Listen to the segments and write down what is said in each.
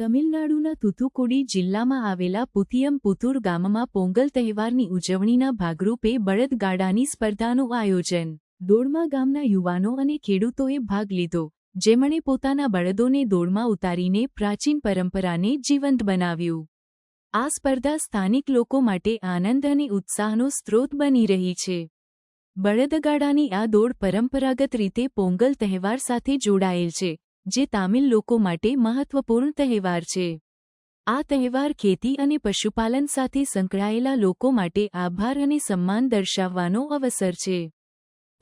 તમિલનાડુના તૂતુકુડી જિલ્લામાં આવેલા પુથિયમપુથુર ગામમાં પોંગલ તહેવારની ઉજવણીના ભાગરૂપે બળદગાડાની સ્પર્ધાનું આયોજન. દોડમાં ગામના યુવાનો અને ખેડૂતોએ ભાગ લીધો, જેમણે પોતાના બળદોને દોડમાં ઉતારીને પ્રાચીન પરંપરાને જીવંત બનાવ્યું. આ સ્પર્ધા સ્થાનિક લોકો માટે આનંદ અને ઉત્સાહનો સ્ત્રોત બની રહી છે. બળદગાડાની આ દોડ પરંપરાગત રીતે પોંગલ તહેવાર સાથે જોડાયેલ છે, જે તામિલ લોકો માટે મહત્વપૂર્ણ તહેવાર છે. આ તહેવાર ખેતી અને પશુપાલન સાથે સંકળાયેલા લોકો માટે આભાર અને સન્માન દર્શાવવાનો અવસર છે.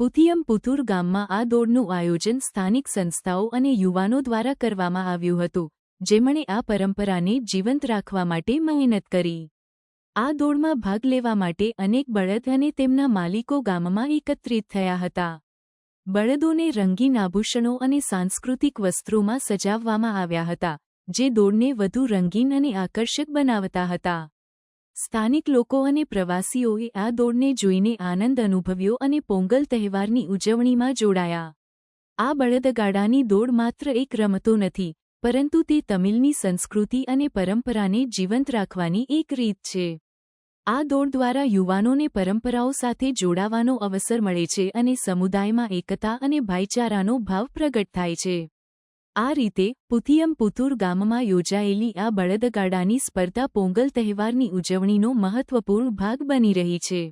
પુથિયમપુથુર ગામમાં આ દોડનું આયોજન સ્થાનિક સંસ્થાઓ અને યુવાનો દ્વારા કરવામાં આવ્યું હતું, જેમણે આ પરંપરાને જીવંત રાખવા માટે મહેનત કરી. આ દોડમાં ભાગ લેવા માટે અનેક બળદ અને તેમના માલિકો ગામમાં એકત્રિત થયા હતા. બળદોને રંગીન આભૂષણો અને સાંસ્કૃતિક વસ્ત્રોમાં સજાવવામાં આવ્યા હતા, જે દોડને વધુ રંગીન અને આકર્ષક બનાવતા હતા. સ્થાનિક લોકો અને પ્રવાસીઓએ આ દોડને જોઈને આનંદ અનુભવ્યો અને પોંગલ તહેવારની ઉજવણીમાં જોડાયા. આ બળદગાડાની દોડ માત્ર એક રમતો નથી, પરંતુ તે તમિલની સંસ્કૃતિ અને પરંપરાને જીવંત રાખવાની એક રીત છે. આ દોડ દ્વારા યુવાનોને પરંપરાઓ સાથે જોડાવાનો અવસર મળે છે અને સમુદાયમાં એકતા અને ભાઈચારાનો ભાવ પ્રગટ થાય છે. આ રીતે પુથિયમપુથુર ગામમાં યોજાયેલી આ બળદગાડાની સ્પર્ધા પોંગલ તહેવારની ઉજવણીનો મહત્વપૂર્ણ ભાગ બની રહી છે.